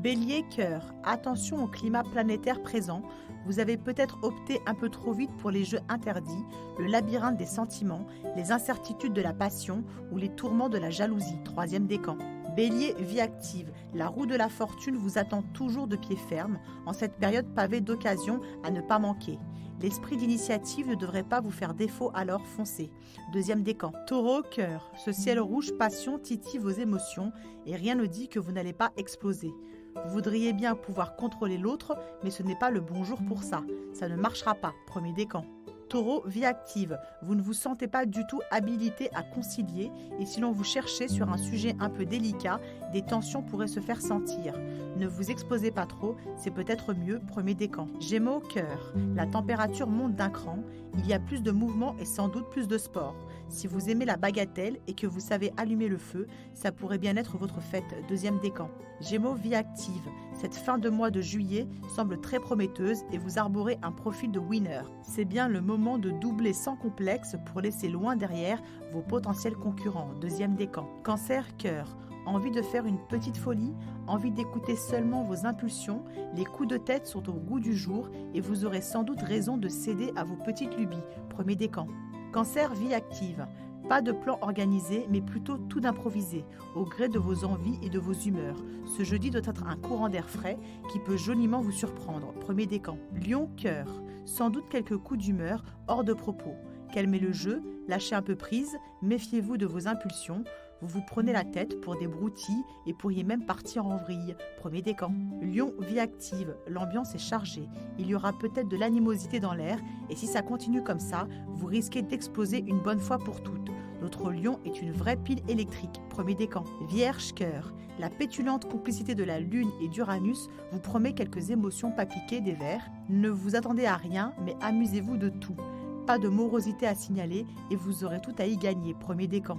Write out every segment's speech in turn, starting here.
Bélier, cœur, attention au climat planétaire présent. Vous avez peut-être opté un peu trop vite pour les jeux interdits, le labyrinthe des sentiments, les incertitudes de la passion ou les tourments de la jalousie. Troisième décan. Bélier, vie active. La roue de la fortune vous attend toujours de pied ferme, en cette période pavée d'occasions à ne pas manquer. L'esprit d'initiative ne devrait pas vous faire défaut, alors foncez. Deuxième décan. Taureau, cœur. Ce ciel rouge passion titille vos émotions et rien ne dit que vous n'allez pas exploser. Vous voudriez bien pouvoir contrôler l'autre, mais ce n'est pas le bon jour pour ça. Ça ne marchera pas. Premier décan. Taureau, vie active. Vous ne vous sentez pas du tout habilité à concilier et si l'on vous cherchait sur un sujet un peu délicat, des tensions pourraient se faire sentir. Ne vous exposez pas trop, c'est peut-être mieux. Premier décan. Gémeaux, cœur. La température monte d'un cran, il y a plus de mouvement et sans doute plus de sport. Si vous aimez la bagatelle et que vous savez allumer le feu, ça pourrait bien être votre fête. Deuxième décan. Gémeaux, vie active. Cette fin de mois de juillet semble très prometteuse et vous arborez un profil de winner. C'est bien le moment de doubler sans complexe pour laisser loin derrière vos potentiels concurrents. Deuxième décan. Cancer, cœur. Envie de faire une petite folie, envie d'écouter seulement vos impulsions, les coups de tête sont au goût du jour et vous aurez sans doute raison de céder à vos petites lubies. Premier décan. Cancer, vie active. Pas de plan organisé, mais plutôt tout d'improvisé, au gré de vos envies et de vos humeurs. Ce jeudi doit être un courant d'air frais qui peut joliment vous surprendre. Premier décan. Lion, cœur. Sans doute quelques coups d'humeur hors de propos. Calmez le jeu, lâchez un peu prise, méfiez-vous de vos impulsions. Vous vous prenez la tête pour des broutilles et pourriez même partir en vrille. Premier décan. Lion, vie active. L'ambiance est chargée. Il y aura peut-être de l'animosité dans l'air et si ça continue comme ça, vous risquez d'exploser une bonne fois pour toutes. Notre lion est une vraie pile électrique. Premier décan. Vierge, cœur. La pétulante complicité de la Lune et d'Uranus vous promet quelques émotions pas piquées des vers. Ne vous attendez à rien, mais amusez-vous de tout. Pas de morosité à signaler et vous aurez tout à y gagner. Premier décan.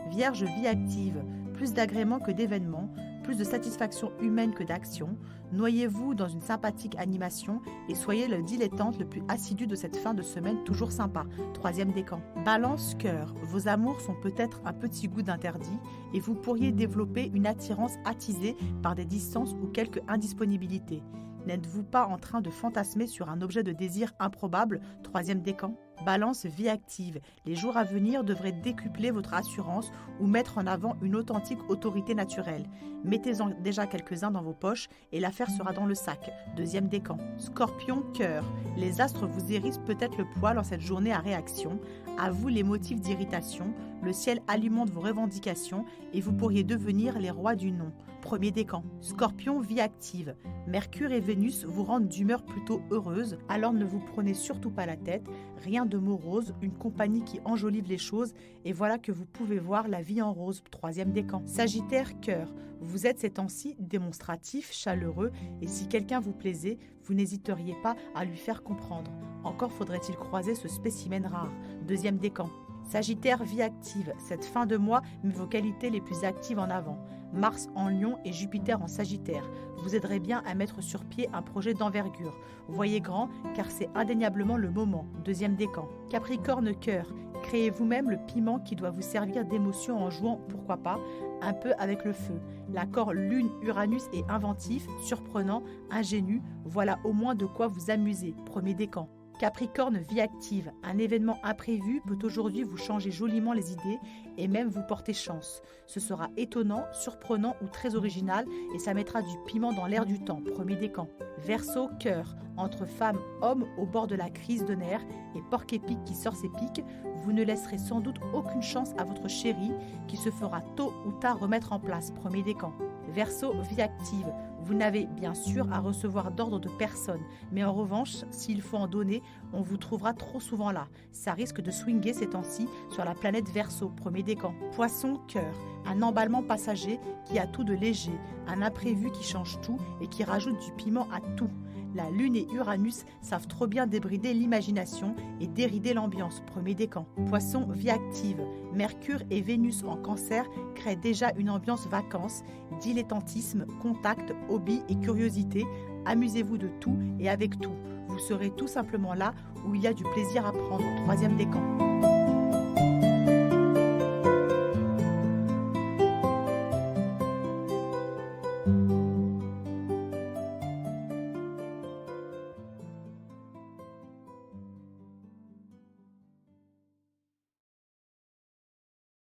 Vierge, vie active, plus d'agréments que d'événements, plus de satisfaction humaine que d'action. Noyez-vous dans une sympathique animation et soyez le dilettante le plus assidu de cette fin de semaine toujours sympa. Troisième décan. Balance, cœur. Vos amours sont peut-être un petit goût d'interdit et vous pourriez développer une attirance attisée par des distances ou quelques indisponibilités. N'êtes-vous pas en train de fantasmer sur un objet de désir improbable? Troisième décan. Balance, vie active. Les jours à venir devraient décupler votre assurance ou mettre en avant une authentique autorité naturelle. Mettez-en déjà quelques-uns dans vos poches et l'affaire sera dans le sac. Deuxième décan. Scorpion, cœur. Les astres vous hérissent peut-être le poil en cette journée à réaction. À vous les motifs d'irritation. Le ciel alimente vos revendications et vous pourriez devenir les rois du non. Premier décan. Scorpion, vie active. Mercure et Vénus vous rendent d'humeur plutôt heureuse, alors ne vous prenez surtout pas la tête. Rien de morose, une compagnie qui enjolive les choses et voilà que vous pouvez voir la vie en rose. Troisième décan. Sagittaire, cœur. Vous êtes ces temps-ci démonstratif, chaleureux et si quelqu'un vous plaisait, vous n'hésiteriez pas à lui faire comprendre. Encore faudrait-il croiser ce spécimen rare. Deuxième décan. Sagittaire, vie active. Cette fin de mois met vos qualités les plus actives en avant. Mars en Lion et Jupiter en Sagittaire vous aiderez bien à mettre sur pied un projet d'envergure. Voyez grand car c'est indéniablement le moment. Deuxième décan. Capricorne, cœur. Créez vous-même le piment qui doit vous servir d'émotion en jouant, pourquoi pas, un peu avec le feu. L'accord Lune-Uranus est inventif, surprenant, ingénu. Voilà au moins de quoi vous amuser. Premier décan. Capricorne, vie active. Un événement imprévu peut aujourd'hui vous changer joliment les idées et même vous porter chance. Ce sera étonnant, surprenant ou très original et ça mettra du piment dans l'air du temps. Premier décan. Verseau, cœur. Entre femmes, hommes au bord de la crise de nerfs et porc-épic qui sort ses pics, vous ne laisserez sans doute aucune chance à votre chéri qui se fera tôt ou tard remettre en place. Premier décan. Verseau, vie active. Vous n'avez bien sûr à recevoir d'ordre de personne, mais en revanche, s'il faut en donner, on vous trouvera trop souvent là. Ça risque de swinguer ces temps-ci sur la planète Verseau. Premier décan. Poisson, cœur. Un emballement passager qui a tout de léger, un imprévu qui change tout et qui rajoute du piment à tout. La Lune et Uranus savent trop bien débrider l'imagination et dérider l'ambiance. Premier décan. Poisson, vie active. Mercure et Vénus en Cancer créent déjà une ambiance vacances, dilettantisme, contact, hobby et curiosité. Amusez-vous de tout et avec tout. Vous serez tout simplement là où il y a du plaisir à prendre. Troisième décan.